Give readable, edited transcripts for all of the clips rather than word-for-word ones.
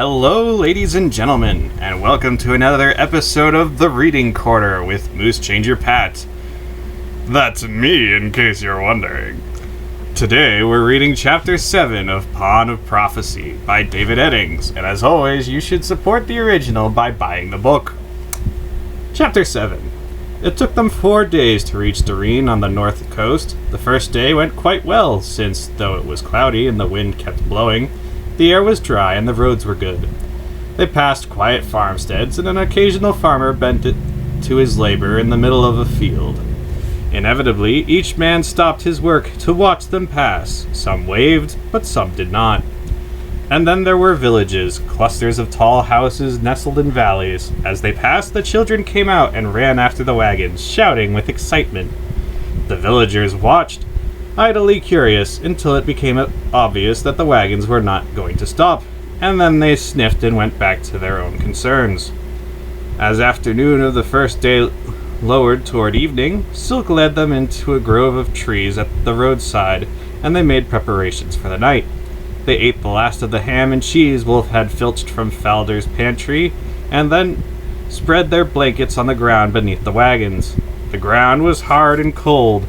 Hello, ladies and gentlemen, and welcome to another episode of The Reading Corner with MooseChangerPat. That's me, in case you're wondering. Today, we're reading Chapter 7 of Pawn of Prophecy by David Eddings, and as always, you should support the original by buying the book. Chapter 7. It took them 4 days to reach Doreen on the north coast. The first day went quite well, since, though it was cloudy and the wind kept blowing, the air was dry and the roads were good. They passed quiet farmsteads, and an occasional farmer bent to his labor in the middle of a field. Inevitably, each man stopped his work to watch them pass. Some waved, but some did not. And then there were villages, clusters of tall houses nestled in valleys. As they passed, the children came out and ran after the wagons, shouting with excitement. The villagers watched, idly curious, until it became obvious that the wagons were not going to stop, and then they sniffed and went back to their own concerns. As afternoon of the first day lowered toward evening, Silk led them into a grove of trees at the roadside, and they made preparations for the night. They ate the last of the ham and cheese Wolf had filched from Falder's pantry, and then spread their blankets on the ground beneath the wagons. The ground was hard and cold,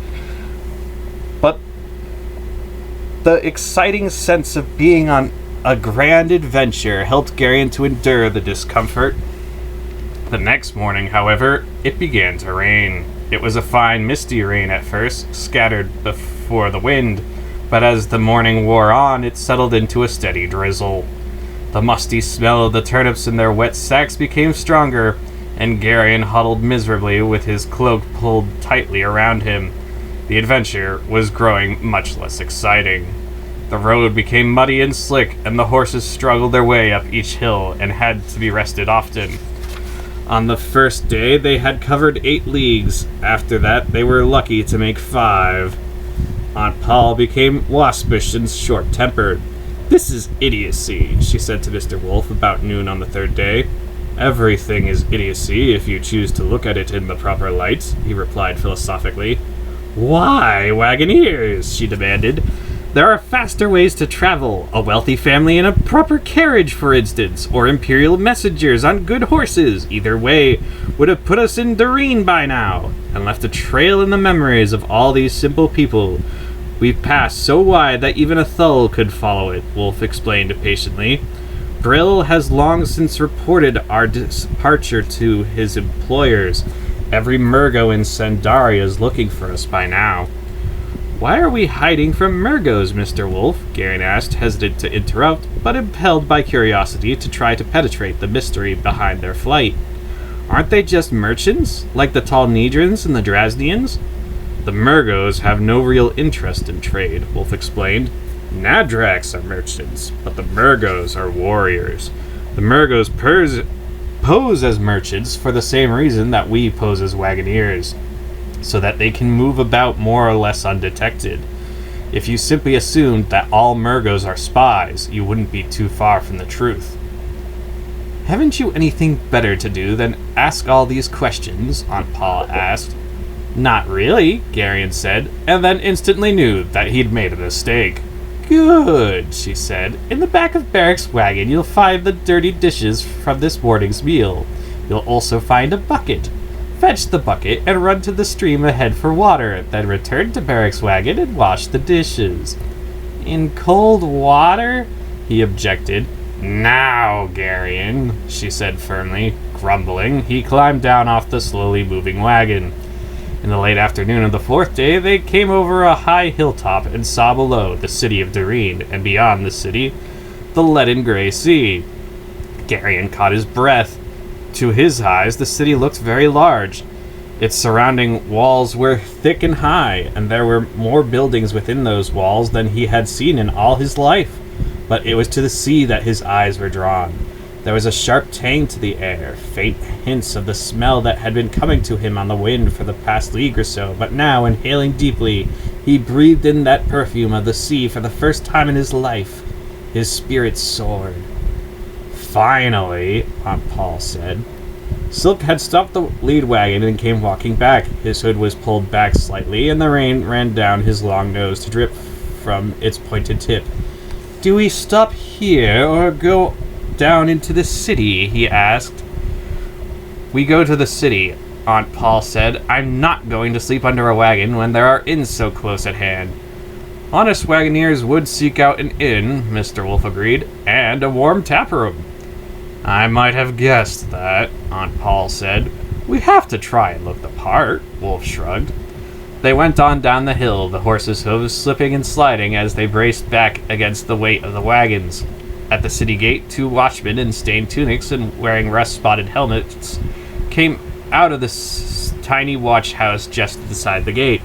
but the exciting sense of being on a grand adventure helped Garion to endure the discomfort. The next morning, however, it began to rain. It was a fine, misty rain at first, scattered before the wind, but as the morning wore on, it settled into a steady drizzle. The musty smell of the turnips in their wet sacks became stronger, and Garion huddled miserably with his cloak pulled tightly around him. The adventure was growing much less exciting. The road became muddy and slick, and the horses struggled their way up each hill and had to be rested often. On the first day, they had covered 8 leagues. After that, they were lucky to make 5. Aunt Poll became waspish and short-tempered. "This is idiocy," she said to Mr. Wolf about noon on the 3rd day. "Everything is idiocy if you choose to look at it in the proper light," he replied philosophically. "Why, wagoneers?" she demanded. "There are faster ways to travel. A wealthy family in a proper carriage, for instance, or imperial messengers on good horses. Either way would have put us in Doreen by now, and left a trail in the memories of all these simple people. We've passed so wide that even a Thull could follow it," Wolf explained patiently. "Brill has long since reported our departure to his employers. Every Murgo in Sandaria is looking for us by now." "Why are we hiding from Murgos, Mr. Wolf?" Garion asked, hesitant to interrupt, but impelled by curiosity to try to penetrate the mystery behind their flight. "Aren't they just merchants, like the Talnedrans and the Drasnians?" "The Murgos have no real interest in trade," Wolf explained. "Nadraks are merchants, but the Murgos are warriors. The Murgos pose as merchants for the same reason that we pose as wagoneers, so that they can move about more or less undetected. If you simply assumed that all Murgos are spies, you wouldn't be too far from the truth." "Haven't you anything better to do than ask all these questions?" Aunt Poll asked. "Not really," Garion said, and then instantly knew that he'd made a mistake. "Good," she said. "In the back of Barrack's wagon you'll find the dirty dishes from this morning's meal. You'll also find a bucket. Fetch the bucket and run to the stream ahead for water, then return to Barrack's wagon and wash the dishes." "In cold water?" he objected. "Now, Garion," she said firmly. Grumbling, he climbed down off the slowly moving wagon. In the late afternoon of the 4th day, they came over a high hilltop and saw below the city of Doreen, and beyond the city, the leaden-gray sea. Garion caught his breath. To his eyes, the city looked very large. Its surrounding walls were thick and high, and there were more buildings within those walls than he had seen in all his life. But it was to the sea that his eyes were drawn. There was a sharp tang to the air, faint hints of the smell that had been coming to him on the wind for the past league or so, but now, inhaling deeply, he breathed in that perfume of the sea for the first time in his life. His spirits soared. "Finally," Aunt Poll said. Silk had stopped the lead wagon and came walking back. His hood was pulled back slightly, and the rain ran down his long nose to drip from its pointed tip. "Do we stop here or go down into the city?" he asked. "We go to the city," Aunt Paul said. "I'm not going to sleep under a wagon when there are inns so close at hand." "Honest wagoneers would seek out an inn," Mr. Wolf agreed, "and a warm taproom." "I might have guessed that," Aunt Paul said. "We have to try and look the part," Wolf shrugged. They went on down the hill, the horses' hooves slipping and sliding as they braced back against the weight of the wagons. At the city gate, 2 watchmen in stained tunics and wearing rust-spotted helmets came out of the tiny watch house just beside the gate.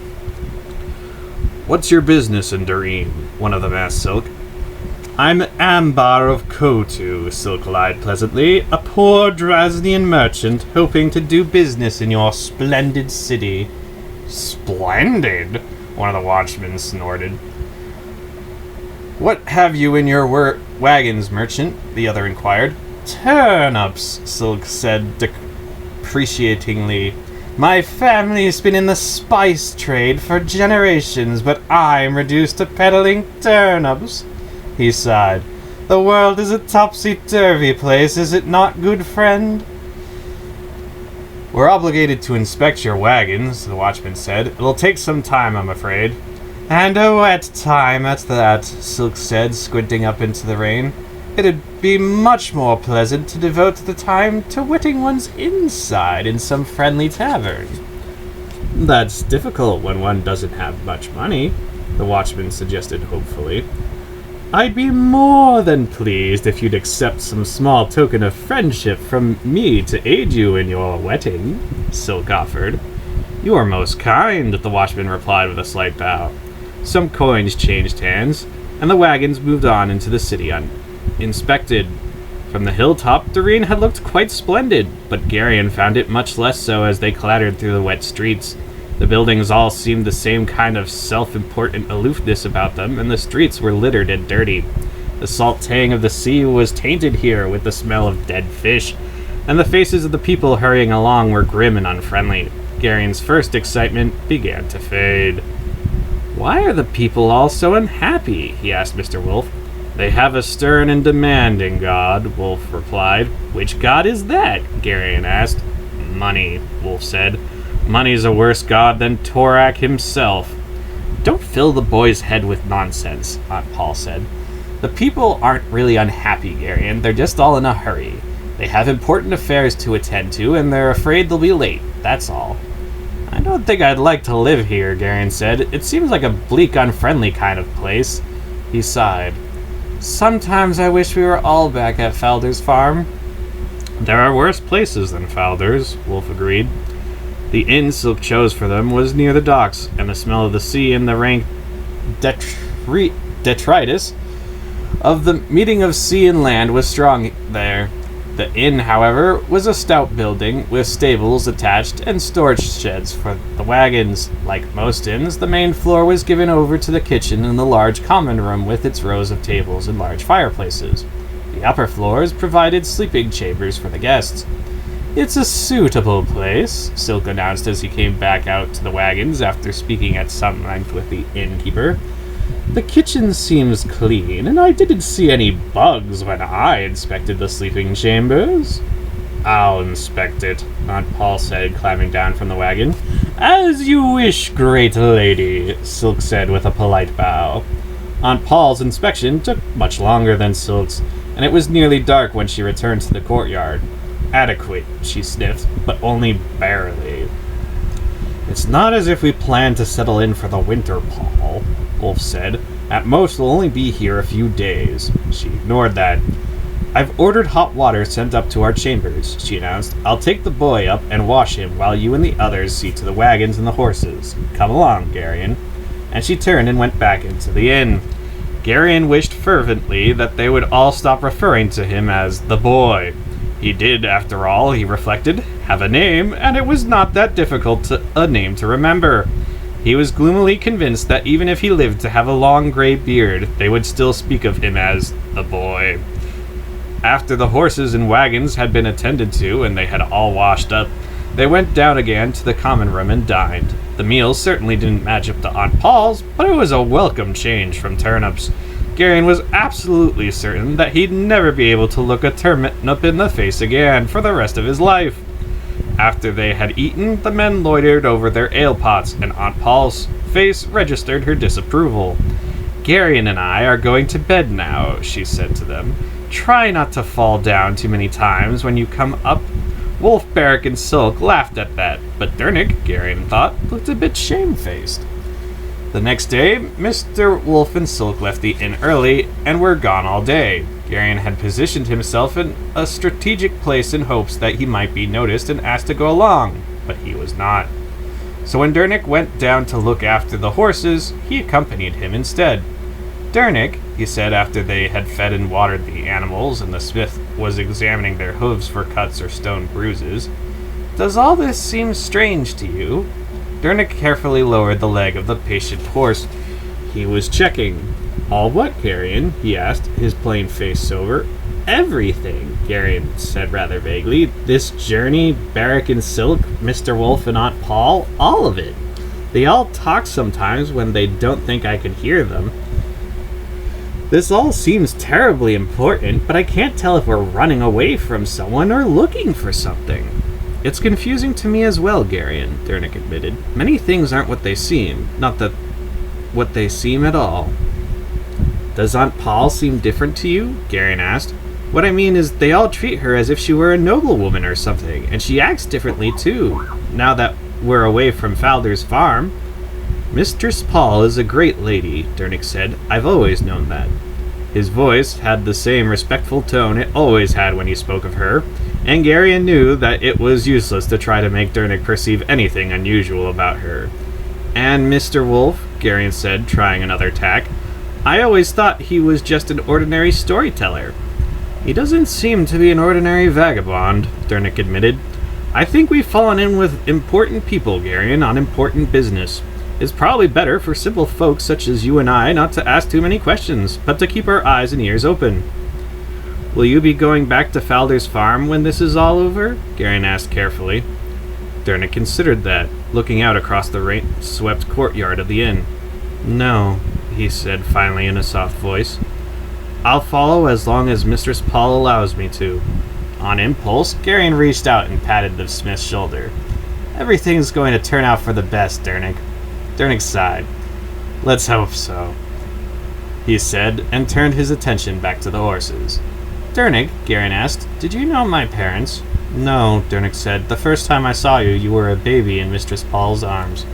"What's your business in Doreen?" one of them asked Silk. "I'm Ambar of Kotu," Silk lied pleasantly, "a poor Draznian merchant hoping to do business in your splendid city." "Splendid?" one of the watchmen snorted. "What have you in your wagons, merchant?" the other inquired. "Turnips," Silk said depreciatingly. "My family's been in the spice trade for generations, but I'm reduced to peddling turnips." He sighed. "The world is a topsy-turvy place, is it not, good friend?" "We're obligated to inspect your wagons," the watchman said. "It'll take some time, I'm afraid." "And a wet time at that," Silk said, squinting up into the rain. "It'd be much more pleasant to devote the time to wetting one's inside in some friendly tavern." "That's difficult when one doesn't have much money," the watchman suggested hopefully. "I'd be more than pleased if you'd accept some small token of friendship from me to aid you in your wetting," Silk offered. "You are most kind," the watchman replied with a slight bow. Some coins changed hands, and the wagons moved on into the city uninspected. From the hilltop, Doreen had looked quite splendid, but Garion found it much less so as they clattered through the wet streets. The buildings all seemed the same kind of self-important aloofness about them, and the streets were littered and dirty. The salt tang of the sea was tainted here with the smell of dead fish, and the faces of the people hurrying along were grim and unfriendly. Garion's first excitement began to fade. "Why are the people all so unhappy?" he asked Mr. Wolf. "They have a stern and demanding god," Wolf replied. "Which god is that?" Garion asked. "Money," Wolf said. "Money's a worse god than Torak himself." "Don't fill the boy's head with nonsense," Aunt Paul said. "The people aren't really unhappy, Garion. They're just all in a hurry. They have important affairs to attend to, and they're afraid they'll be late. That's all." "I don't think I'd like to live here," Garion said. "It seems like a bleak, unfriendly kind of place." He sighed. "Sometimes I wish we were all back at Falder's farm." "There are worse places than Falder's," Wolf agreed. The inn Silk chose for them was near the docks, and the smell of the sea and the rank detritus of the meeting of sea and land was strong there. The inn, however, was a stout building with stables attached and storage sheds for the wagons. Like most inns, the main floor was given over to the kitchen and the large common room with its rows of tables and large fireplaces. The upper floors provided sleeping chambers for the guests. "It's a suitable place," Silk announced as he came back out to the wagons after speaking at some length with the innkeeper. "The kitchen seems clean, and I didn't see any bugs when I inspected the sleeping chambers." "I'll inspect it," Aunt Paul said, climbing down from the wagon. "As you wish, great lady," Silk said with a polite bow. Aunt Paul's inspection took much longer than Silk's, and it was nearly dark when she returned to the courtyard. "Adequate," she sniffed, "but only barely." "It's not as if we plan to settle in for the winter, Paul," Wolf said. "At most, we'll only be here a few days." She ignored that. "I've ordered hot water sent up to our chambers," she announced. "I'll take the boy up and wash him while you and the others see to the wagons and the horses. Come along, Garion." And she turned and went back into the inn. Garion wished fervently that they would all stop referring to him as the boy. He did, after all, he reflected, have a name, and it was not that difficult a name to remember. He was gloomily convinced that even if he lived to have a long gray beard, they would still speak of him as the boy. After the horses and wagons had been attended to and they had all washed up, they went down again to the common room and dined. The meal certainly didn't match up to Aunt Paul's, but it was a welcome change from turnips. Garion was absolutely certain that he'd never be able to look a turnip in the face again for the rest of his life. After they had eaten, the men loitered over their ale pots, and Aunt Paul's face registered her disapproval. "Garion and I are going to bed now," she said to them. "Try not to fall down too many times when you come up." Wolf, Barrack, and Silk laughed at that, but Dernick, Garion thought, looked a bit shamefaced. The next day, Mr. Wolf and Silk left the inn early and were gone all day. Garion had positioned himself in a strategic place in hopes that he might be noticed and asked to go along, but he was not. So when Dernick went down to look after the horses, he accompanied him instead. "Dernick," he said after they had fed and watered the animals and the smith was examining their hooves for cuts or stone bruises, "does all this seem strange to you?" Dernick carefully lowered the leg of the patient horse. He was checking. "All what, Garion?" he asked, his plain face sober. "Everything," Garion said rather vaguely. "This journey, Barrack and Silk, Mr. Wolf and Aunt Paul, all of it. They all talk sometimes when they don't think I could hear them. This all seems terribly important, but I can't tell if we're running away from someone or looking for something." "It's confusing to me as well, Garion," Dernick admitted. "Many things aren't what they seem, not that what they seem at all." "Does Aunt Paul seem different to you?" Garion asked. "What I mean is they all treat her as if she were a noblewoman or something, and she acts differently too, now that we're away from Falder's farm." "Mistress Paul is a great lady," Dernick said. "I've always known that." His voice had the same respectful tone it always had when he spoke of her, and Garion knew that it was useless to try to make Dernick perceive anything unusual about her. "And Mr. Wolf," Garion said, trying another tack, "I always thought he was just an ordinary storyteller." "He doesn't seem to be an ordinary vagabond," Dernick admitted. "I think we've fallen in with important people, Garion, on important business. It's probably better for simple folks such as you and I not to ask too many questions, but to keep our eyes and ears open." "Will you be going back to Falder's farm when this is all over?" Garion asked carefully. Dernick considered that, looking out across the rain-swept courtyard of the inn. "No," he said finally in a soft voice. "I'll follow as long as Mistress Paul allows me to." On impulse, Garion reached out and patted the smith's shoulder. "Everything's going to turn out for the best, Dernick." Dernick sighed. "Let's hope so," he said, and turned his attention back to the horses. "Dernick," Garion asked, "did you know my parents?" "No," Dernick said. "The first time I saw you, you were a baby in Mistress Paul's arms."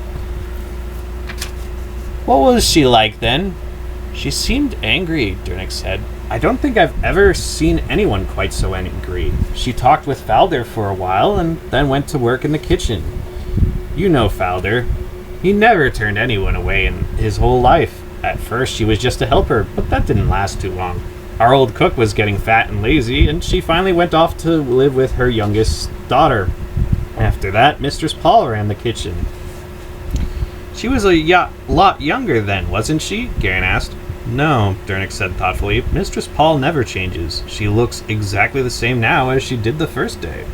"What was she like then?" "She seemed angry," Dernick said. "I don't think I've ever seen anyone quite so angry. She talked with Falder for a while and then went to work in the kitchen. You know Falder. He never turned anyone away in his whole life. At first she was just a helper, but that didn't last too long. Our old cook was getting fat and lazy, and she finally went off to live with her youngest daughter. After that, Mistress Paul ran the kitchen." "She was a lot younger then, wasn't she?" Garion asked. "No," Dernick said thoughtfully. "Mistress Paul never changes. She looks exactly the same now as she did the first day."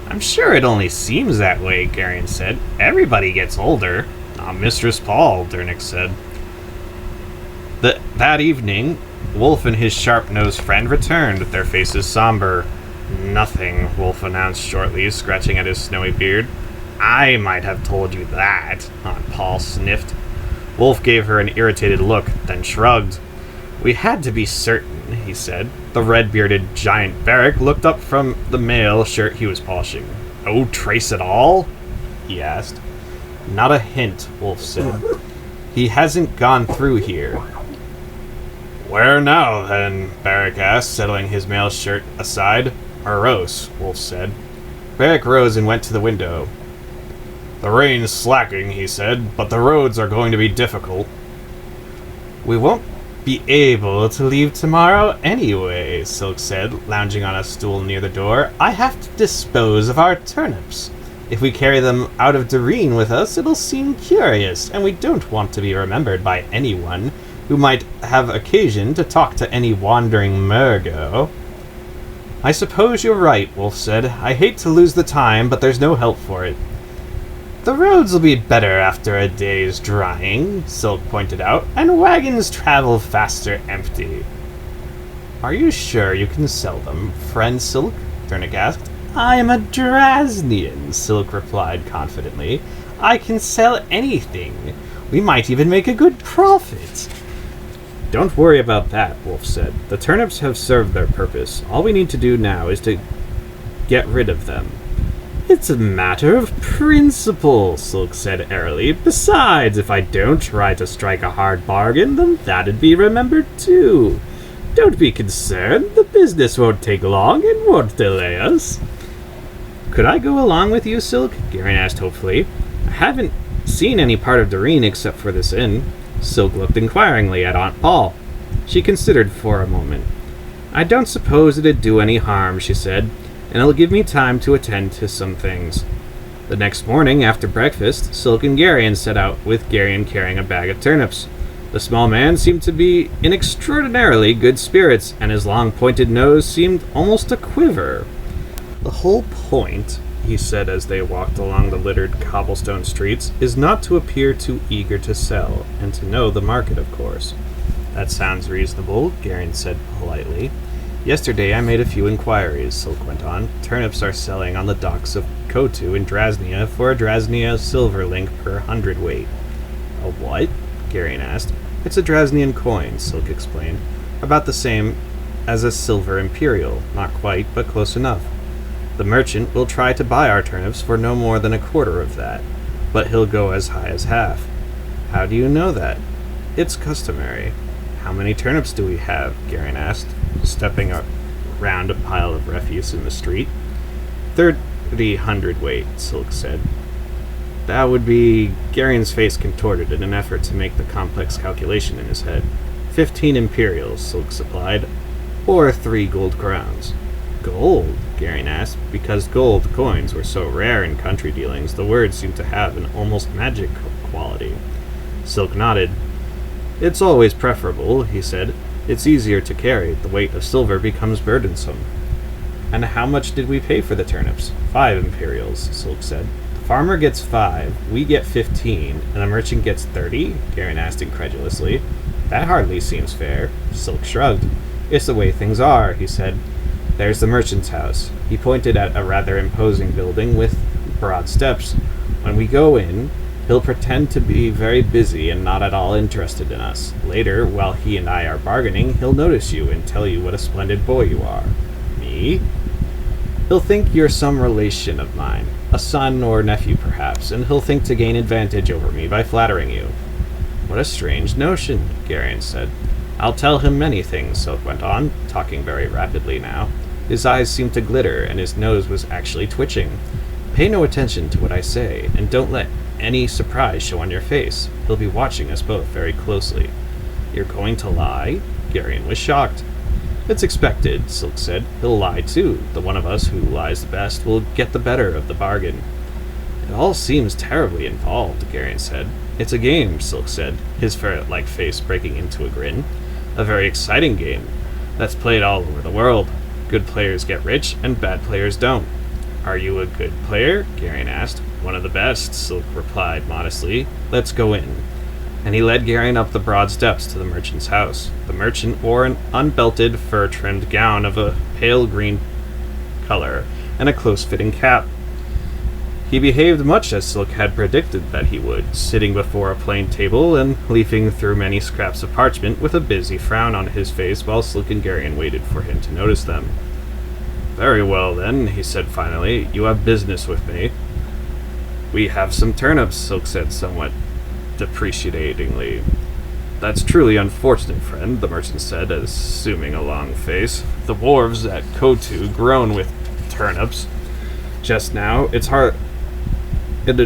"I'm sure it only seems that way," Garion said. "Everybody gets older." "Not Mistress Paul," Dernick said. That evening, Wolf and his sharp-nosed friend returned, their faces somber. "Nothing," Wolf announced shortly, scratching at his snowy beard. "I might have told you that," Aunt Paul sniffed. Wolf gave her an irritated look, then shrugged. "We had to be certain," he said. The red-bearded giant Barrack looked up from the mail shirt he was polishing. "No trace at all?" he asked. "Not a hint," Wolf said. "He hasn't gone through here." "Where now, then?" Barrack asked, settling his mail shirt aside. "Morose," Wolf said. Barrack rose and went to the window. "The rain's slacking," he said, "but the roads are going to be difficult." "We won't be able to leave tomorrow anyway," Silk said, lounging on a stool near the door. "I have to dispose of our turnips. If we carry them out of Doreen with us, it'll seem curious, and we don't want to be remembered by anyone who might have occasion to talk to any wandering mergo." "I suppose you're right," Wolf said. "I hate to lose the time, but there's no help for it." The roads will be better after a day's drying, Silk pointed out, and wagons travel faster empty. Are you sure you can sell them, friend Silk? Durnick asked. I am a Drasnian, Silk replied confidently. I can sell anything. We might even make a good profit. Don't worry about that, Wolf said. The turnips have served their purpose. All we need to do now is to get rid of them. It's a matter of principle, Silk said airily. Besides, if I don't try to strike a hard bargain, then that'd be remembered too. Don't be concerned. The business won't take long and won't delay us. Could I go along with you, Silk? Garen asked hopefully. I haven't seen any part of Doreen except for this inn. Silk looked inquiringly at Aunt Paul. She considered for a moment. I don't suppose it'd do any harm, she said, and it'll give me time to attend to some things. The next morning, after breakfast, Silk and Garion set out, with Garion carrying a bag of turnips. The small man seemed to be in extraordinarily good spirits, and his long pointed nose seemed almost a quiver. The whole point, he said as they walked along the littered cobblestone streets, is not to appear too eager to sell, and to know the market, of course. That sounds reasonable, Garion said politely. Yesterday I made a few inquiries, Silk went on. Turnips are selling on the docks of Kotu in Drasnia for a Drasnia silver link per hundredweight. A what? Garion asked. It's a Drasnian coin, Silk explained. About the same as a silver imperial. Not quite, but close enough. The merchant will try to buy our turnips for no more than a quarter of that, but he'll go as high as half. How do you know that? It's customary. How many turnips do we have? Garion asked, stepping around a pile of refuse in the street. 30 hundredweight, Silk said. That would be... Garion's face contorted in an effort to make the complex calculation in his head. 15 imperials, Silk supplied, or 3 gold crowns. Gold? Garion asked. Because gold coins were so rare in country dealings, the word seemed to have an almost magic quality. Silk nodded. It's always preferable, he said. It's easier to carry. The weight of silver becomes burdensome. And how much did we pay for the turnips? 5 imperials, Silk said. The farmer gets 5, we get 15, and the merchant gets 30? Garion asked incredulously. That hardly seems fair. Silk shrugged. It's the way things are, he said. There's the merchant's house. He pointed at a rather imposing building with broad steps. When we go in, he'll pretend to be very busy and not at all interested in us. Later, while he and I are bargaining, he'll notice you and tell you what a splendid boy you are. Me? He'll think you're some relation of mine, a son or nephew perhaps, and he'll think to gain advantage over me by flattering you. What a strange notion, Garion said. I'll tell him many things, Silk went on, talking very rapidly now. His eyes seemed to glitter, and his nose was actually twitching. Pay no attention to what I say, and don't let any surprise show on your face. He'll be watching us both very closely. You're going to lie? Garion was shocked. It's expected, Silk said. He'll lie too. The one of us who lies the best will get the better of the bargain. It all seems terribly involved, Garion said. It's a game, Silk said, his ferret-like face breaking into a grin. A very exciting game. That's played all over the world. Good players get rich, and bad players don't. Are you a good player? Garion asked. One of the best, Silk replied modestly. Let's go in. And he led Garion up the broad steps to the merchant's house. The merchant wore an unbelted, fur-trimmed gown of a pale green color, and a close-fitting cap. He behaved much as Silk had predicted that he would, sitting before a plain table and leafing through many scraps of parchment with a busy frown on his face while Silk and Garion waited for him to notice them. Very well, then, he said finally. You have business with me. We have some turnips, Silk said somewhat depreciatingly. That's truly unfortunate, friend, the merchant said, assuming a long face. The wharves at Kotu groan with turnips. Just now, it'd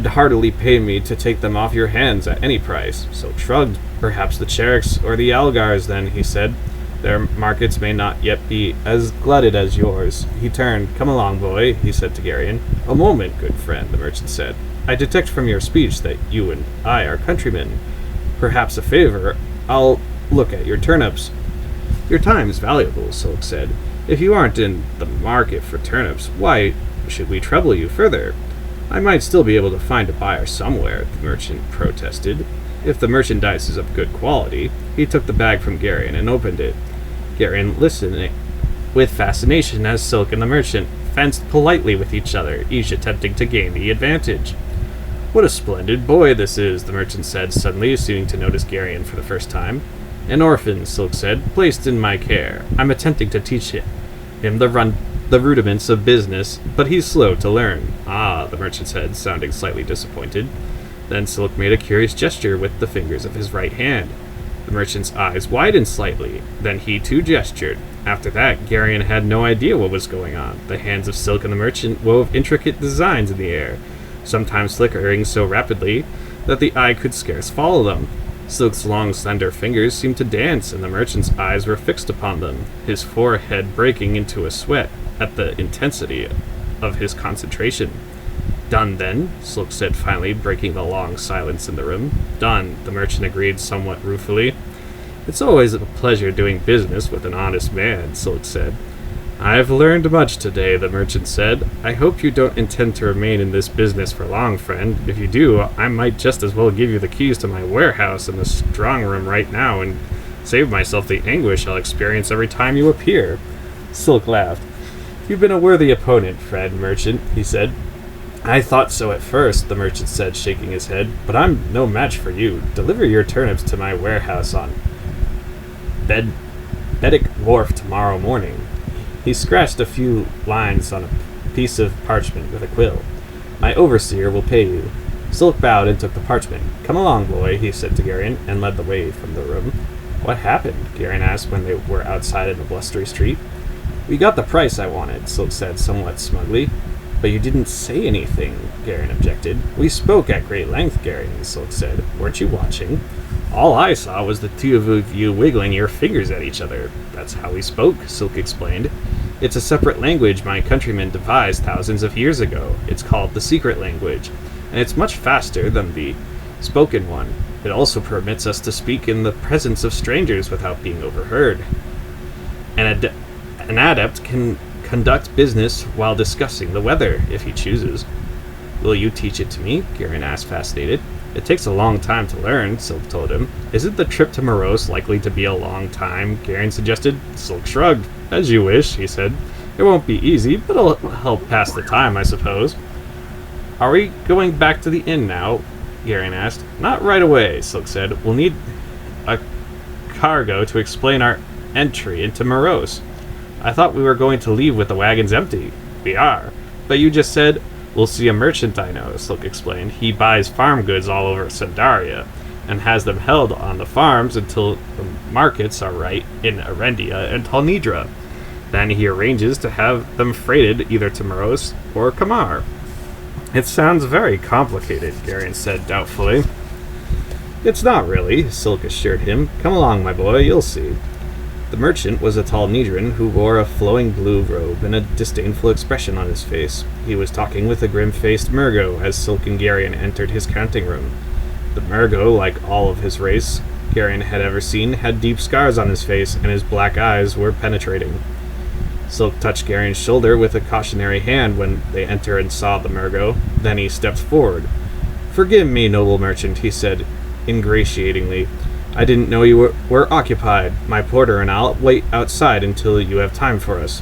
hardly pay me to take them off your hands at any price. Silk shrugged. Perhaps the Chereks or the Algars, then, he said. Their markets may not yet be as glutted as yours. He turned. Come along, boy, he said to Garion. A moment, good friend, the merchant said. I detect from your speech that you and I are countrymen. Perhaps a favor. I'll look at your turnips. Your time's valuable, Silk said. If you aren't in the market for turnips, why should we trouble you further? I might still be able to find a buyer somewhere, the merchant protested. If the merchandise is of good quality. He took the bag from Garion and opened it. Garion listened with fascination as Silk and the merchant fenced politely with each other, each attempting to gain the advantage. What a splendid boy this is, the merchant said, suddenly seeming to notice Garion for the first time. An orphan, Silk said, placed in my care. I'm attempting to teach him the rudiments of business, but he's slow to learn. Ah, the merchant said, sounding slightly disappointed. Then Silk made a curious gesture with the fingers of his right hand. The merchant's eyes widened slightly. Then he too gestured. After that, Garion had no idea what was going on. The hands of Silk and the merchant wove intricate designs in the air, sometimes flickering so rapidly that the eye could scarce follow them. Silk's long, slender fingers seemed to dance, and the merchant's eyes were fixed upon them, his forehead breaking into a sweat at the intensity of his concentration. Done, then, Silk said finally, breaking the long silence in the room. Done, the merchant agreed somewhat ruefully. It's always a pleasure doing business with an honest man, Silk said. I've learned much today, the merchant said. I hope you don't intend to remain in this business for long, friend. If you do, I might just as well give you the keys to my warehouse in the strong room right now and save myself the anguish I'll experience every time you appear. Silk laughed. You've been a worthy opponent, friend merchant, he said. I thought so at first, the merchant said, shaking his head, but I'm no match for you. Deliver your turnips to my warehouse on Beddick Wharf tomorrow morning. He scratched a few lines on a piece of parchment with a quill. My overseer will pay you. Silk bowed and took the parchment. Come along, boy, he said to Garion, and led the way from the room. What happened? Garion asked when they were outside in a blustery street. We got the price I wanted, Silk said somewhat smugly. But you didn't say anything, Garion objected. We spoke at great length, Garion, Silk said. Weren't you watching? All I saw was the two of you wiggling your fingers at each other. That's how we spoke, Silk explained. It's a separate language my countrymen devised thousands of years ago. It's called the secret language, and it's much faster than the spoken one. It also permits us to speak in the presence of strangers without being overheard. An adept can conduct business while discussing the weather, if he chooses. Will you teach it to me? Garion asked, fascinated. It takes a long time to learn, Silk told him. Isn't the trip to Morose likely to be a long time? Garion suggested. Silk shrugged. As you wish, he said. It won't be easy, but it'll help pass the time, I suppose. Are we going back to the inn now? Garion asked. Not right away, Silk said. We'll need a cargo to explain our entry into Morose. I thought we were going to leave with the wagons empty. We are. But you just said, we'll see a merchant I know, Silk explained. He buys farm goods all over Sandaria, and has them held on the farms until the markets are right in Erendia and Talnidra. Then he arranges to have them freighted either to Morose or Kamar. It sounds very complicated, Garion said doubtfully. It's not really, Silk assured him. Come along, my boy, you'll see. The merchant was a tall Nidran who wore a flowing blue robe and a disdainful expression on his face. He was talking with a grim-faced Murgo as Silk and Garion entered his counting room. The Murgo, like all of his race Garion had ever seen, had deep scars on his face, and his black eyes were penetrating. Silk touched Garion's shoulder with a cautionary hand when they entered and saw the Murgo. Then he stepped forward. Forgive me, noble merchant, he said ingratiatingly. I didn't know you were occupied. My porter and I'll wait outside until you have time for us.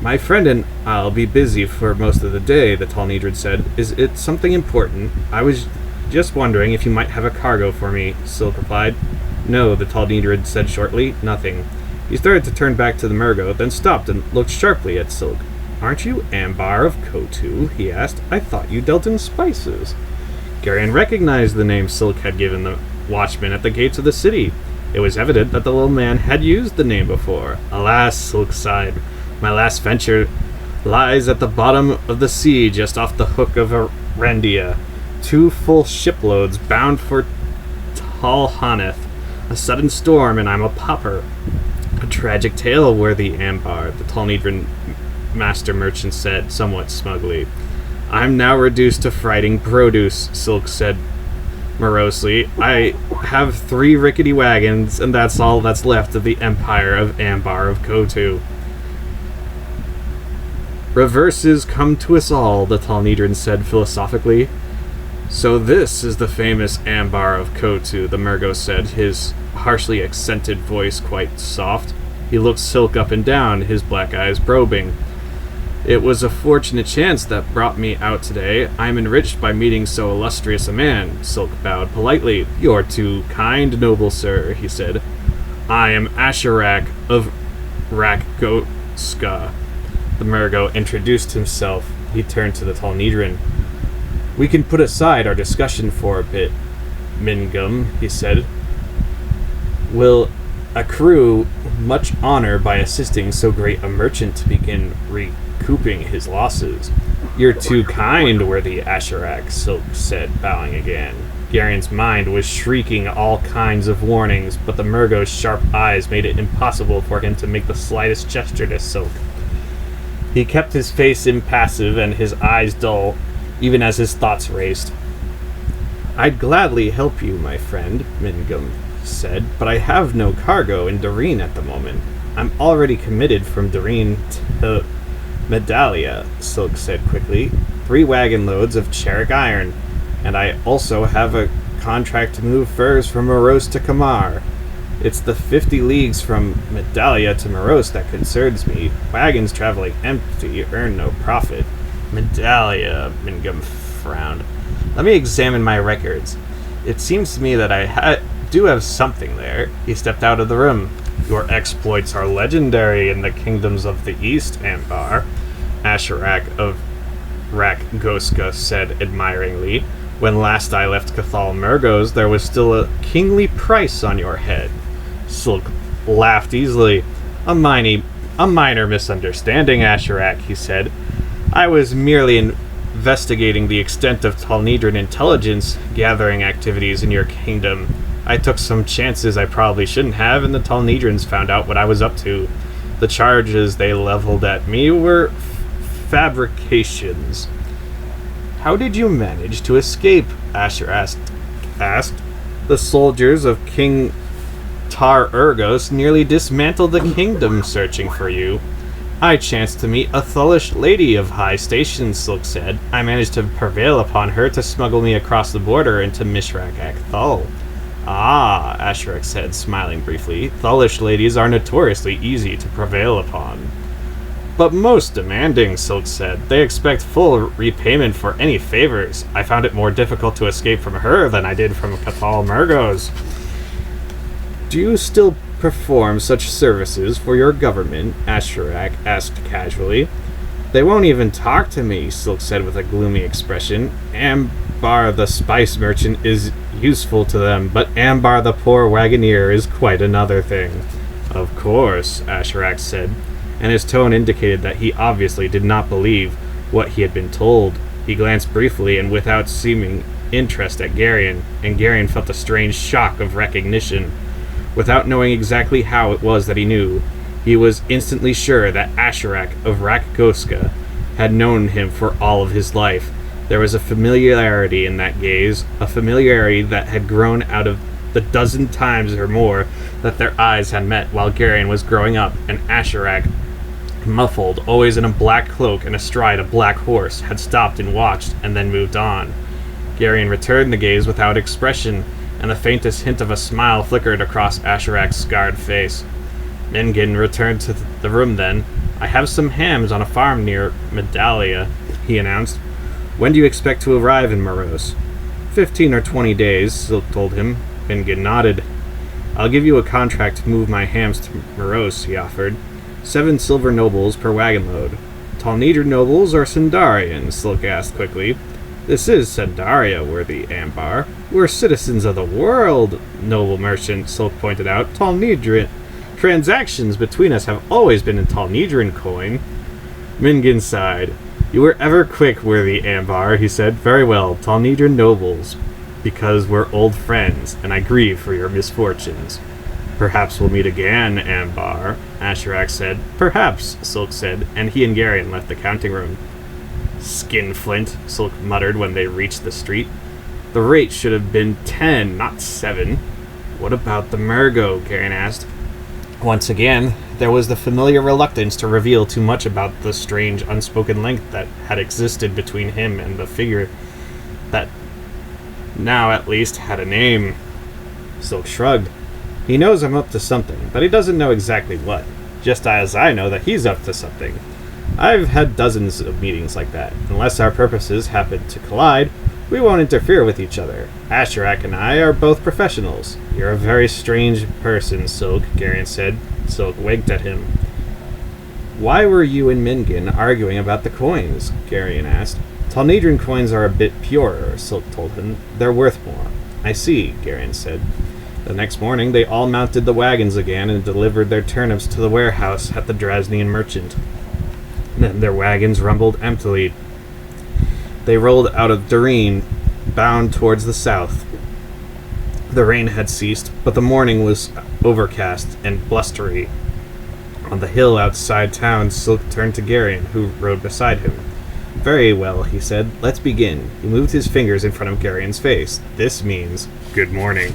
My friend and I'll be busy for most of the day, the tall Nidrid said. Is it something important? I was just wondering if you might have a cargo for me, Silk replied. No, the tall Nidrid said shortly. Nothing. He started to turn back to the Murgo, then stopped and looked sharply at Silk. Aren't you Ambar of Kotu? He asked. I thought you dealt in spices. Garion recognized the name Silk had given the watchman at the gates of the city. It was evident that the little man had used the name before. Alas, Silk sighed. My last venture lies at the bottom of the sea just off the hook of Erendia. 2 full shiploads bound for Talhaneth. A sudden storm and I'm a pauper. A tragic tale, worthy Ambar, the Talnidran master merchant said, somewhat smugly. I'm now reduced to freighting produce, Silk said morosely. I have 3 rickety wagons, and that's all that's left of the empire of Ambar of Kotu. Reverses come to us all, the Talnedran said philosophically. So this is the famous Ambar of Kotu, the Murgo said, his harshly accented voice quite soft. He looked Silk up and down, his black eyes probing. It was a fortunate chance that brought me out today. I'm enriched by meeting so illustrious a man. Silk bowed politely. You're too kind, noble sir, he said. I am Asharak of Rakgoska. The Murgo introduced himself. He turned to the Talnedran. We can put aside our discussion for a bit, Mingum, he said. Will accrue much honor by assisting so great a merchant to begin recouping his losses. You're too kind, worthy Asharak, Silk said, bowing again. Garion's mind was shrieking all kinds of warnings, but the Murgo's sharp eyes made it impossible for him to make the slightest gesture to Silk. He kept his face impassive and his eyes dull, even as his thoughts raced. I'd gladly help you, my friend, Mingum said, but I have no cargo in Doreen at the moment. I'm already committed from Doreen to Medalia, Silk said quickly. 3 wagon loads of Cherik iron, and I also have a contract to move furs from Moros to Kamar. It's the 50 leagues from Medalia to Moros that concerns me. Wagons traveling empty earn no profit. Medalia, Mingum frowned. Let me examine my records. It seems to me that I do have something there. He stepped out of the room. Your exploits are legendary in the kingdoms of the East, Ambar, Asharak of Rakgoska said admiringly. When last I left Cathal Murgos, there was still a kingly price on your head. Silk laughed easily. A minor misunderstanding, Asharak, he said. I was merely investigating the extent of Talnedran intelligence gathering activities in your kingdom. I took some chances I probably shouldn't have, and the Talnedrans found out what I was up to. The charges they leveled at me were fabrications. How did you manage to escape? Asher asked. The soldiers of King Tar Urgos nearly dismantled the kingdom searching for you. I chanced to meet a Thullish lady of high station, Silk said. I managed to prevail upon her to smuggle me across the border into Mishrak-Ak-Thul. Ah, Asharak said, smiling briefly. Thullish ladies are notoriously easy to prevail upon. But most demanding, Silk said. They expect full repayment for any favors. I found it more difficult to escape from her than I did from Cathal Murgos. Do you still perform such services for your government? Asharak asked casually. They won't even talk to me, Silk said with a gloomy expression. Ambar the spice merchant is useful to them, but Ambar the poor wagoner is quite another thing. Of course, Asharak said, and his tone indicated that he obviously did not believe what he had been told. He glanced briefly and without seeming interest at Garion, and Garion felt a strange shock of recognition. Without knowing exactly how it was that he knew, he was instantly sure that Asharak of Rakgoska had known him for all of his life. There was a familiarity in that gaze, a familiarity that had grown out of the dozen times or more that their eyes had met while Garion was growing up, and Asharak, muffled, always in a black cloak and astride a black horse, had stopped and watched, and then moved on. Garion returned the gaze without expression, and the faintest hint of a smile flickered across Asharak's scarred face. Mingin returned to the room then. I have some hams on a farm near Medalia, he announced. When do you expect to arrive in Moros? 15 or 20 days, Silk told him. Mingin nodded. I'll give you a contract to move my hams to Moros, he offered. 7 silver nobles per wagon load. Talnedran nobles or Sendarian? Silk asked quickly. This is Sendaria, worthy Ambar. We're citizens of the world, noble merchant, Silk pointed out. Talnedran transactions between us have always been in Talnedran coin. Mingin sighed. You were ever quick, worthy Ambar, he said. Very well, Talnedran nobles, because we're old friends, and I grieve for your misfortunes. Perhaps we'll meet again, Ambar, Asharak said. Perhaps, Silk said, and he and Garion left the counting room. Skinflint, Silk muttered when they reached the street. The rate should have been 10, not 7. What about the Murgo? Garion asked. Once again, there was the familiar reluctance to reveal too much about the strange, unspoken link that had existed between him and the figure that now, at least, had a name. Silk shrugged. He knows I'm up to something, but he doesn't know exactly what. Just as I know that he's up to something. I've had dozens of meetings like that. Unless our purposes happen to collide, we won't interfere with each other. Asharak and I are both professionals. You're a very strange person, Silk, Garion said. Silk winked at him. Why were you and Mingan arguing about the coins? Garion asked. Talnedran coins are a bit purer, Silk told him. They're worth more. I see, Garion said. The next morning, they all mounted the wagons again and delivered their turnips to the warehouse at the Drasnian merchant. Then their wagons rumbled emptily. They rolled out of Doreen, bound towards the south. The rain had ceased, but the morning was overcast and blustery. On the hill outside town, Silk turned to Garion, who rode beside him. Very well, he said. Let's begin. He moved his fingers in front of Garion's face. This means, good morning.